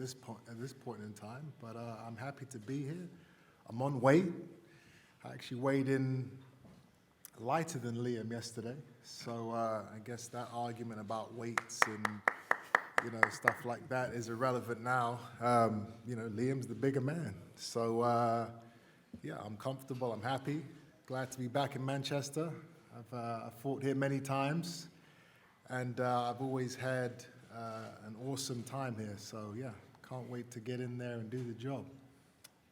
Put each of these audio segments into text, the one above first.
this point in time, but I'm happy to be here. I'm on weight. I actually weighed in lighter than Liam yesterday, so I guess that argument about weights and stuff like that is irrelevant now. Liam's the bigger man, so I'm comfortable. I'm happy. Glad to be back in Manchester. I've fought here many times, and I've always had an awesome time here. So can't wait to get in there and do the job.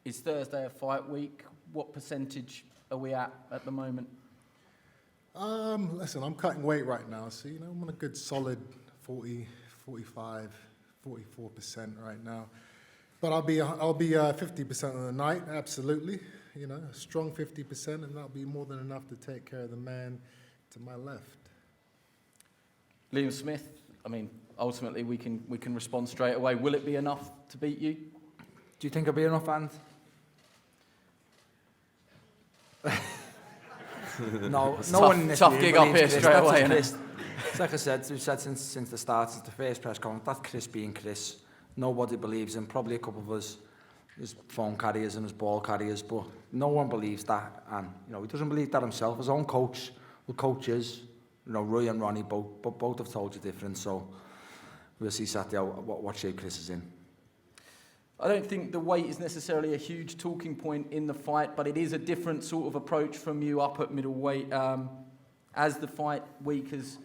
Is Thursday a fight week? What percentage are we at the moment? Listen, I'm cutting weight right now, so I'm on a good solid 40, 45, 44% right now. But I'll be 50% of the night, absolutely. A strong 50%, and that'll be more than enough to take care of the man to my left. Liam Smith, ultimately we can respond straight away. Will it be enough to beat you? Do you think it'll be enough, and? No one in this tough room gig up here believes straight away. Chris. It's like I said, we've said since the start, since the first press conference, that's Chris being Chris. Nobody believes him. Probably a couple of us, his phone carriers and his ball carriers, but no one believes that. And he doesn't believe that himself. His own coach, well, coaches, Roy and Ronnie, both have told you different. So we'll see Saturday what shape Chris is in. I don't think the weight is necessarily a huge talking point in the fight, but it is a different sort of approach from you up at middleweight. As the fight week has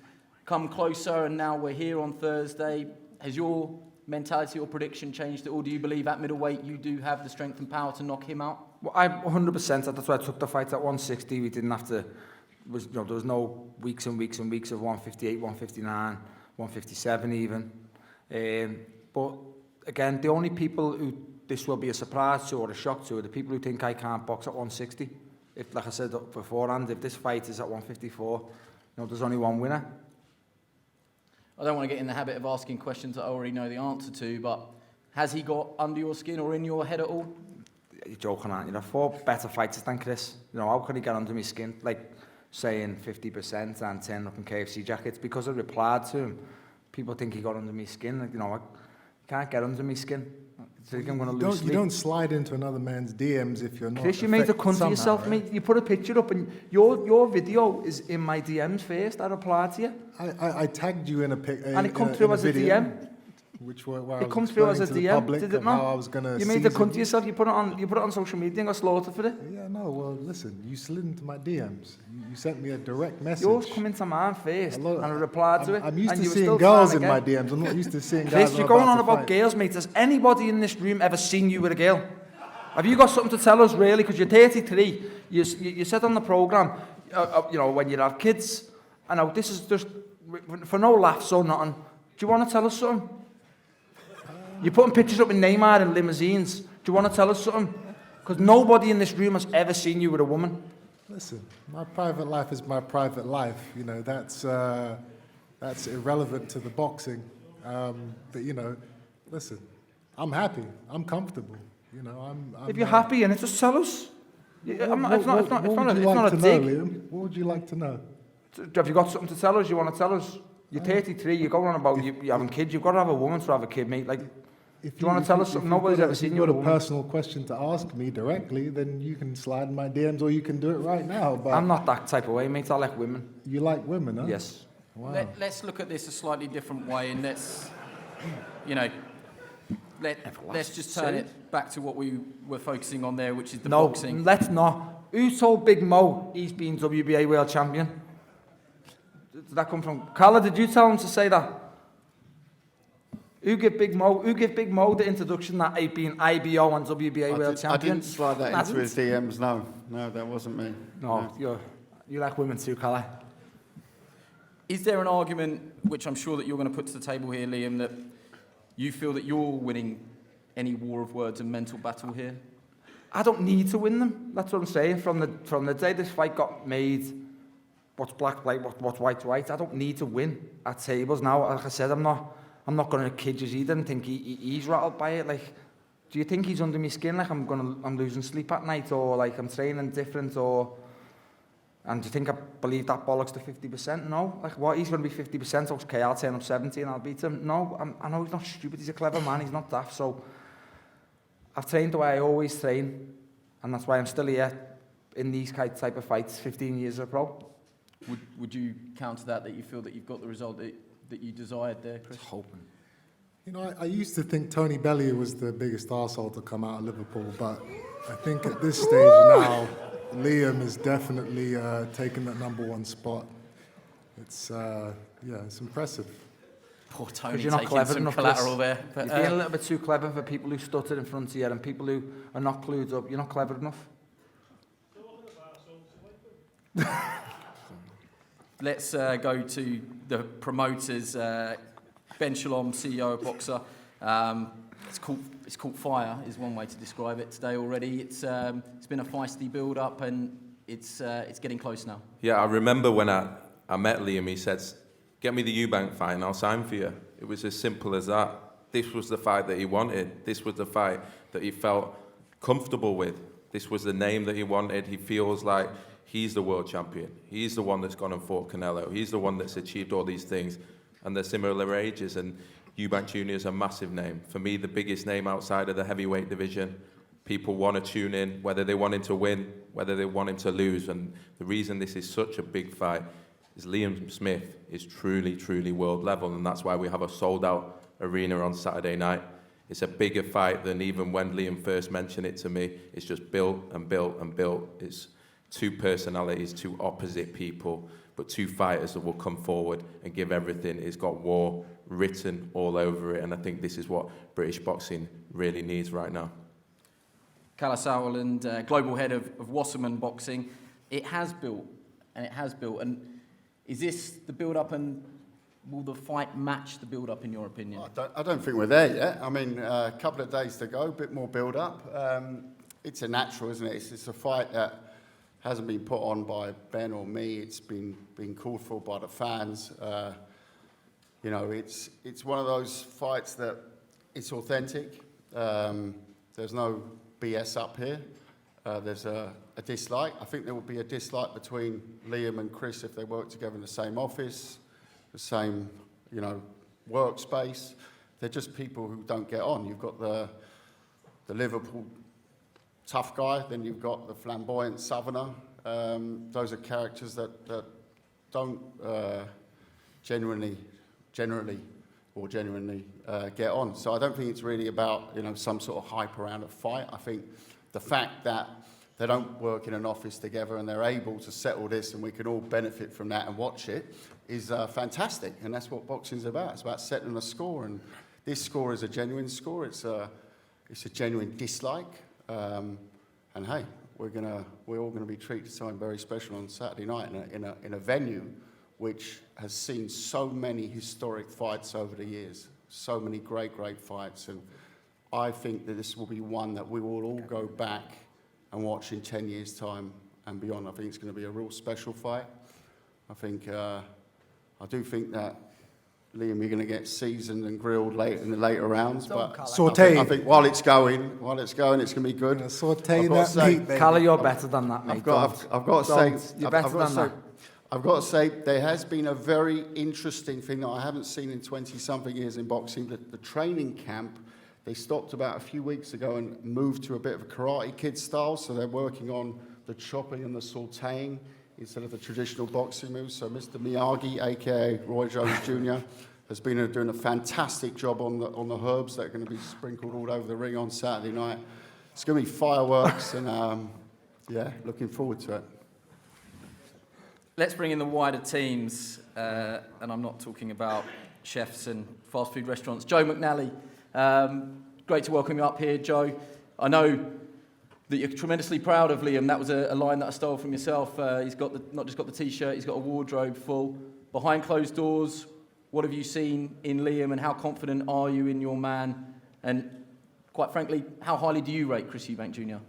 come closer and now we're here on Thursday, has your mentality or prediction changed, or do you believe at middleweight you do have the strength and power to knock him out? Well, I 100%. That's why I took the fight at 160. We didn't have to. There was no weeks and weeks and weeks of 158, 159, 157 even. But again, the only people who this will be a surprise to or a shock to are the people who think I can't box at 160. If, like I said beforehand, if this fight is at 154, there's only one winner. I don't want to get in the habit of asking questions that I already know the answer to, but has he got under your skin or in your head at all? You're joking, aren't you? There are 4 better fighters than Chris. How can he get under my skin? Like saying 50% and 10 up in KFC jackets. Because I replied to him, people think he got under my skin. I can't get under my skin. I think I'm going to lose sleep. You don't slide into another man's DMs if you're not. Chris, you made a cunt of yourself, right? Mate. You put a picture up and your video is in my DMs first. I replied to you. I tagged you in a pic. And it comes through as a DM. It comes through as a DM, did it not? You made a cunt of yourself. You put it on social media and got slaughtered for it. Yeah, no. Well, listen. You slid into my DMs. You sent me a direct message. Yours come into mine first, and I replied to it. I'm used to seeing girls in my DMs. I'm not used to seeing guys. Chris, you're going on about girls, mate. Has anybody in this room ever seen you with a girl? Have you got something to tell us, really? Because you're 33. You said on the programme, when you have kids. I know this is just for no laughs or nothing. Do you want to tell us something? You're putting pictures up in Neymar and limousines. Do you want to tell us something? Because nobody in this room has ever seen you with a woman. Listen, my private life is my private life. That's irrelevant to the boxing. But listen, I'm happy. I'm comfortable. If you're happy, and just tell us. It's not a dig. Liam? What would you like to know? Have you got something to tell us? You want to tell us? You're 33. You're going on about you having kids. You've got to have a woman to have a kid, mate. Like. Do you want to tell us something? Nobody's ever seen you. If you've got a personal question to ask me directly, then you can slide in my DMs or you can do it right now. But I'm not that type of way, mate. I like women. You like women, huh? Yes. Wow. Let's look at this a slightly different way, and let's just turn it back to what we were focusing on there, which is the boxing. No, let's not. Who told Big Mo he's been WBA world champion? Did that come from Carla? Did you tell him to say that? Who gave Big Mo the introduction that he'd been IBO and WBA world champion? I didn't slide that into his DMs, no, that wasn't me. No. You like women too, Carla. Is there an argument, which I'm sure that you're going to put to the table here, Liam, that you feel that you're winning any war of words and mental battle here? I don't need to win them. That's what I'm saying. From the day this fight got made, what's black, what's white, I don't need to win at tables now. Like I said, I'm not going to kid you either and think he's rattled by it. Like, do you think he's under my skin? Like I'm losing sleep at night, or like I'm training different, or And do you think I believe that bollocks to 50%? No. Like, what, he's going to be 50%, okay, I'll turn up 70 and I'll beat him. No, I know he's not stupid, he's a clever man, he's not daft. So I've trained the way I always train, and that's why I'm still here in these type of fights 15 years as a pro. Would you counter that you feel that you've got the result that you desired there, Chris? Hoping. You know, I used to think Tony Bellew was the biggest arsehole to come out of Liverpool, but I think at this stage now, Liam is definitely taken that #1 spot. It's, it's impressive. Poor Tony You're not taking clever some enough, collateral Chris. there. But, You're being a little bit too clever for people who stutter in front of you and people who are not clued up. You're not clever enough. Let's go to the promoters. Ben Shalom, CEO of Boxer. It's caught fire, is one way to describe it today already. It's been a feisty build-up, and it's getting close now. Yeah, I remember when I met Liam, he said, "Get me the Eubank fight and I'll sign for you." It was as simple as that. This was the fight that he wanted. This was the fight that he felt comfortable with. This was the name that he wanted. He feels like he's the world champion. He's the one that's gone and fought Canelo. He's the one that's achieved all these things. And they're similar ages. And Eubank Jr. is a massive name. For me, the biggest name outside of the heavyweight division. People want to tune in, whether they want him to win, whether they want him to lose. And the reason this is such a big fight is Liam Smith is truly, truly world level. And that's why we have a sold-out arena on Saturday night. It's a bigger fight than even when Liam first mentioned it to me. It's just built and built and built. It's two personalities, two opposite people, but two fighters that will come forward and give everything. It's got war written all over it, and I think this is what British boxing really needs right now. Calla Sauerland, global head of Wasserman Boxing. It has built. And is this the build-up, and will the fight match the build-up, in your opinion? I don't think we're there yet. I mean, a couple of days to go, a bit more build-up. It's a natural, isn't it? It's a fight that hasn't been put on by Ben or me. It's been called for by the fans. You know, it's one of those fights that it's authentic. There's no BS up here. There's a dislike. I think there will be a dislike between Liam and Chris if they work together in the same office, the same, you know, workspace. They're just people who don't get on. You've got the Liverpool tough guy, then you've got the flamboyant southerner. Those are characters that don't genuinely get on. So I don't think it's really about, you know, some sort of hype around a fight. I think the fact that they don't work in an office together and they're able to settle this and we can all benefit from that and watch it is fantastic. And that's what boxing's about. It's about settling a score, and this score is a genuine score. It's a genuine dislike. And hey, we're all gonna be treated to something very special on Saturday night in a venue which has seen so many historic fights over the years, so many great fights, and I think that this will be one that we will all go back and watch in 10 years' time and beyond. I think it's going to be a real special fight. I do think that Liam, you're going to get seasoned and grilled late in the later rounds, but Sauteed. I think while it's going, it's going to be good. Saute I've got to that say- meat, baby. Calla, you're better than that, mate. I've got to say, You're better than that. I've got to say, there has been a very interesting thing that I haven't seen in 20-something years in boxing. The training camp, they stopped about a few weeks ago and moved to a bit of a Karate Kid style, so they're working on the chopping and the sauteing instead of the traditional boxing moves. So Mr. Miyagi, aka Roy Jones Jr., has been doing a fantastic job on the herbs that are going to be sprinkled all over the ring on Saturday night. It's going to be fireworks, and yeah, looking forward to it. Let's bring in the wider teams, and I'm not talking about chefs and fast food restaurants. Joe McNally, great to welcome you up here, Joe. I know that you're tremendously proud of Liam. That was a line that I stole from yourself. He's got not just got the T-shirt, he's got a wardrobe full. Behind closed doors, what have you seen in Liam, and how confident are you in your man? And quite frankly, how highly do you rate Chris Eubank Jr.?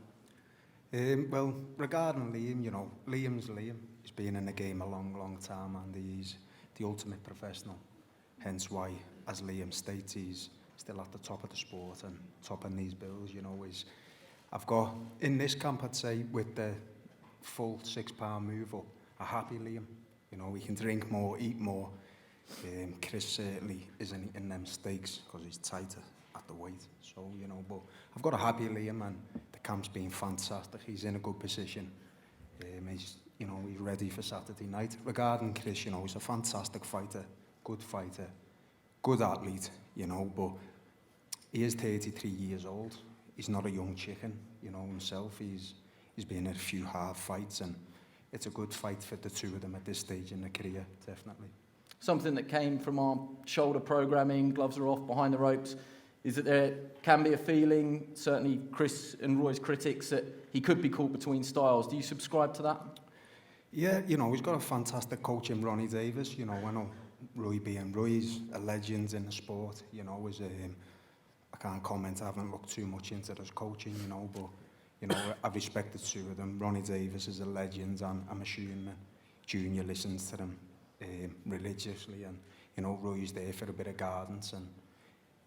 Well, regarding Liam, you know, Liam's Liam. He's been in the game a long time, and he's the ultimate professional. Hence why, as Liam states, he's still at the top of the sport and topping these bills, you know. I've got, in this camp, I'd say, with the full £6 move up, happy Liam. You know, he can drink more, eat more. Chris certainly isn't eating them steaks because he's tighter at the weight. So, you know, but I've got a happy Liam, and the camp's been fantastic. He's in a good position. He's ready for Saturday night. Regarding Chris, you know, he's a fantastic fighter, good athlete, you know, but he is 33 years old. He's not a young chicken, you know, himself. He's been in a few hard fights, and it's a good fight for the two of them at this stage in their career, definitely. Something that came from our shoulder programming, gloves are off, behind the ropes, is that there can be a feeling, certainly Chris and Roy's critics, that he could be caught between styles. Do you subscribe to that? Yeah, you know, he's got a fantastic coach in Ronnie Davis. You know, I know Roy being Roy's a legend in the sport, you know, I can't comment, I haven't looked too much into his coaching, you know, but, you know, I've respected two of them. Ronnie Davis is a legend, and I'm assuming Junior listens to them religiously, and, you know, Roy's there for a bit of guidance, and,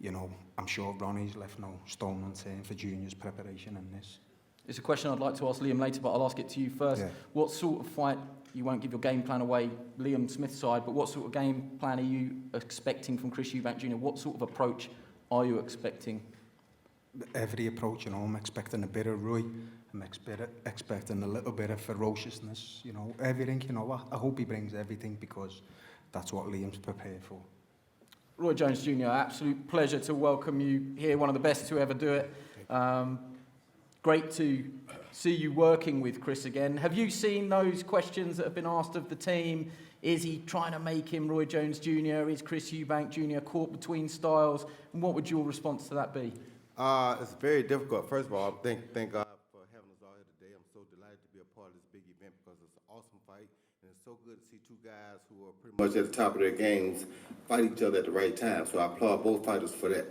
you know, I'm sure Ronnie's left no stone unturned for Junior's preparation in this. It's a question I'd like to ask Liam later, but I'll ask it to you first. Yeah. What sort of fight, you won't give your game plan away, Liam Smith's side, but what sort of game plan are you expecting from Chris Eubank Jr.? What sort of approach are you expecting? Every approach, you know, I'm expecting a bit of Roy, I'm expecting a little bit of ferociousness, you know, everything, you know. I hope he brings everything, because that's what Liam's prepared for. Roy Jones Jr., absolute pleasure to welcome you here, one of the best to ever do it. Great to see you working with Chris again. Have you seen those questions that have been asked of the team? Is he trying to make him Roy Jones Jr.? Is Chris Eubank Jr. caught between styles? And what would your response to that be? It's very difficult. First of all, thank God for having us all here today. I'm so delighted to be a part of this big event, because it's an awesome fight, and it's so good to see two guys who are pretty much at the top of their games fight each other at the right time. So I applaud both fighters for that.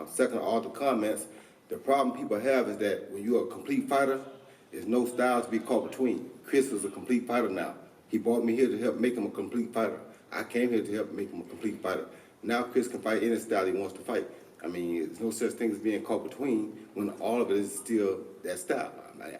Second, all the comments. The problem people have is that when you're a complete fighter, there's no style to be caught between. Chris is a complete fighter now. He brought me here to help make him a complete fighter. I came here to help make him a complete fighter. Now Chris can fight any style he wants to fight. I mean, there's no such thing as being caught between when all of it is still that style.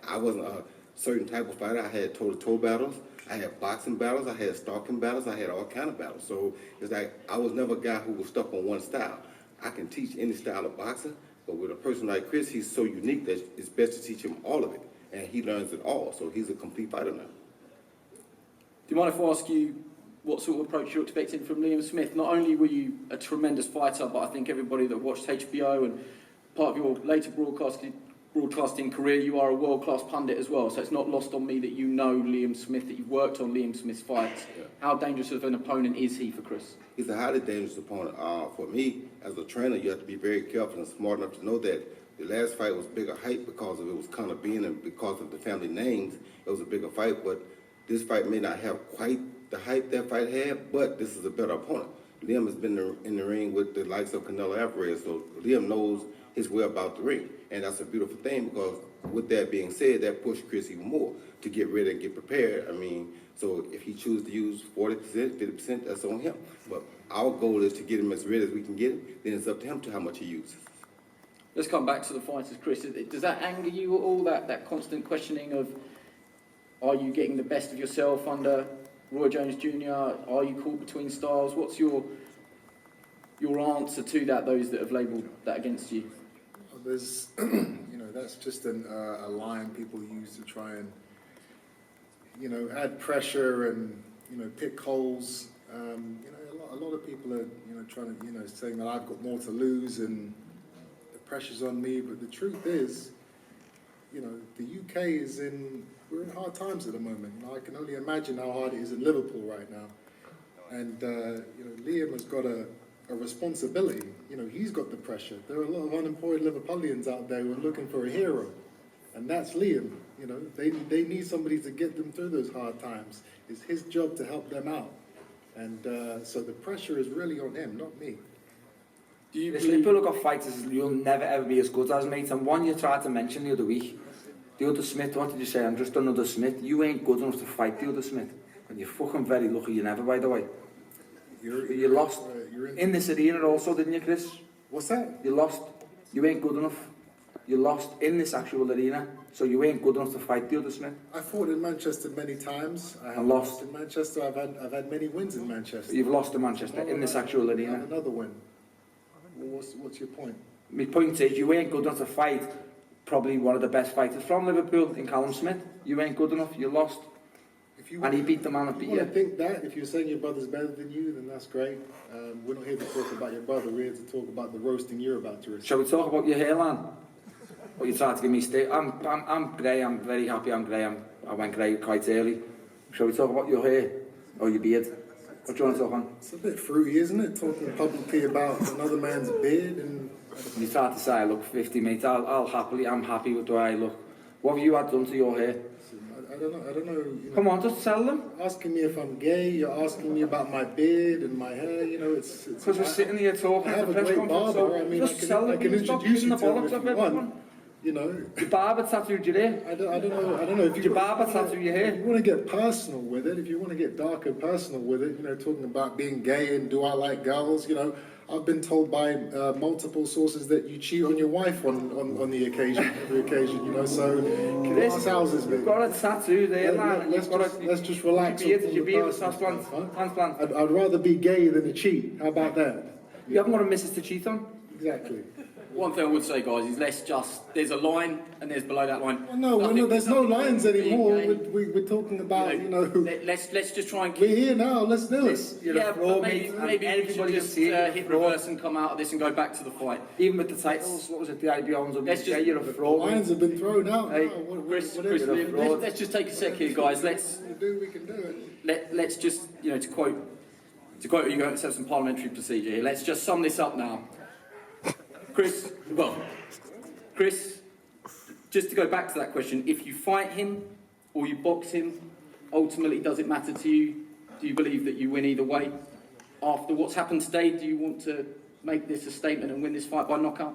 I wasn't a certain type of fighter. I had toe-to-toe battles. I had boxing battles. I had stalking battles. I had all kind of battles. So it's like I was never a guy who was stuck on one style. I can teach any style of boxing, but with a person like Chris, he's so unique that it's best to teach him all of it, and he learns it all. So he's a complete fighter now. Do you mind if I ask you what sort of approach you're expecting from Liam Smith? Not only were you a tremendous fighter, but I think everybody that watched HBO and part of your later broadcasting career, you are a world-class pundit as well. So it's not lost on me that you know Liam Smith, that you've worked on Liam Smith's fights. Yeah. How dangerous of an opponent is he for Chris? He's a highly dangerous opponent. For me, as a trainer, you have to be very careful and smart enough to know that the last fight was bigger hype because of it was kind of being, and because of the family names, it was a bigger fight. But this fight may not have quite the hype that fight had, but this is a better opponent. Liam has been in the ring with the likes of Canelo Alvarez, so Liam knows his way about the ring. And that's a beautiful thing, because with that being said, that pushed Chris even more to get ready and get prepared. I mean, so if he chooses to use 40%, 50%, that's on him. But our goal is to get him as ready as we can get him. Then it's up to him to how much he uses. Let's come back to the fighters, Chris. Does that anger you at all, that constant questioning of, are you getting the best of yourself under Roy Jones Jr.? Are you caught between styles? What's your answer to that, those that have labelled that against you? Well, there's, that's just a line people use to try and, add pressure and, pick holes. A lot of people are, trying to, saying that I've got more to lose and the pressure's on me. But the truth is, the UK we're in hard times at the moment. I can only imagine how hard it is in Liverpool right now. And, Liam has got a responsibility. He's got the pressure. There are a lot of unemployed Liverpudlians out there who are looking for a hero. And that's Liam. They need somebody to get them through those hard times. It's his job to help them out. And so the pressure is really on him, not me. Do you believe... People look at fighters, you'll never ever be as good as, mate. And one you tried to mention the other week, the other Smith, what did you say? I'm just another Smith. You ain't good enough to fight the other Smith. And you're fucking very lucky you never, by the way. You lost in this arena also, didn't you, Chris? What's that? You lost. You ain't good enough. You lost in this actual arena, so you weren't good enough to fight the other Smith. I fought in Manchester many times. I have And lost. in Manchester. I've had many wins in Manchester. You've lost to Manchester in this actual I arena. have another win. Well, what's your point? My point is, you weren't good enough to fight probably one of the best fighters from Liverpool in Callum Smith. You weren't good enough, you lost. If you And he beat the man that if beat you want to you. think that, if you're saying your brother's better than you, then that's great. We're not here to talk about your brother. We're here to talk about the roasting you're about to receive. Shall we talk about your hairline? What you tried to give me state? I'm grey, I'm very happy I'm grey. I went grey quite early. Shall we talk about your hair? Or your beard? What do you want to talk on? It's a bit fruity, isn't it? Talking publicly about another man's beard and... You tried to say I look 50, mate. I'm happy with the way I look. What have you had done to your hair? I don't know. You know, Come on, just tell them. asking me if I'm gay, you're asking me about my beard and my hair, you know, it's... Because we're sitting here talking I at have the a press great conference, barber. so I mean, just tell I them can you stop introduce using you the to him bollocks if of you everyone. want. You know, Your barber tattooed your hair. I don't know if Did your barber tattoo your hair? If you want to get personal with it, if you want to get dark and personal with it, you know, talking about being gay and do I like girls, you know, I've been told by multiple sources that you cheat on your wife on the occasion, every occasion, you know, so glass houses, You've got a tattoo there, man. Let's just relax. Did you on the beard personal transplant? stuff, huh? Transplant. I'd rather be gay than a cheat. How about that? You haven't got a missus to cheat on? Exactly. One thing I would say, guys, is let's just, there's a line and there's below that line. Well, no, there's no lines anymore. We're talking about, you know, Let's just try and keep... we're here now. Let's do it. You're Yeah, a pro, but mate. maybe we should Everybody can just see it. hit reverse and come out of this and go back to the fight. Even with the titles, what was it, the IBOs of Let's just- you're a The fraud. lines have been thrown out. Hey, now. Chris, Whatever you're a we fraud. let's just take a sec here, guys. Let's do, we can do it. let's just, you know, to quote you, going to have some parliamentary procedure here. Let's just sum this up now. Chris, just to go back to that question, if you fight him or you box him, ultimately, does it matter to you? Do you believe that you win either way? After what's happened today, do you want to make this a statement and win this fight by knockout?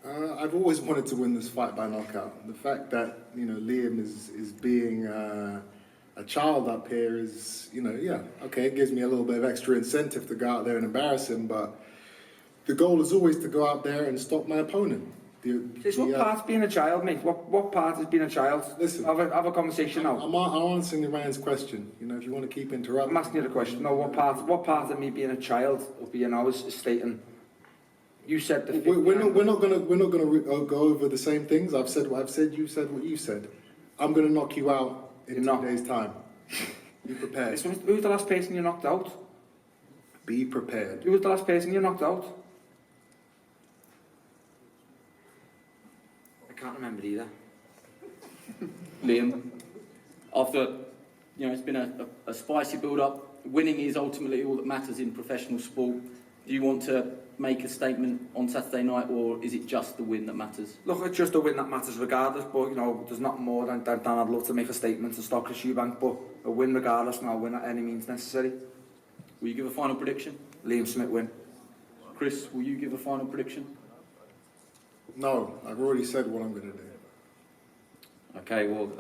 I've always wanted to win this fight by knockout. The fact that, you know, Liam is being a child up here is, you know, yeah, okay, it gives me a little bit of extra incentive to go out there and embarrass him, but the goal is always to go out there and stop my opponent. What part's being a child, mate? What part is being a child? Listen. Have a conversation now. I'm answering the man's question. You know, if you want to keep interrupting. I'm asking you the question. No, what part of me being a child of being ours is stating? You said the. We're not gonna go over the same things. I've said what I've said. You've said what you said. I'm gonna knock you out in 2 days' time. Be prepared. Who was the last person you knocked out? Be prepared. Who was the last person you knocked out? I can't remember either. Liam, after, you know, it's been a spicy build-up, winning is ultimately all that matters in professional sport. Do you want to make a statement on Saturday night, or is it just the win that matters? Look, it's just a win that matters regardless, but, you know, there's not more than I'd love to make a statement to stop Chris Eubank, but a win regardless, and I'll win at any means necessary. Will you give a final prediction? Liam Smith win. Chris, will you give a final prediction? No, I've already said what I'm gonna do. Okay, well,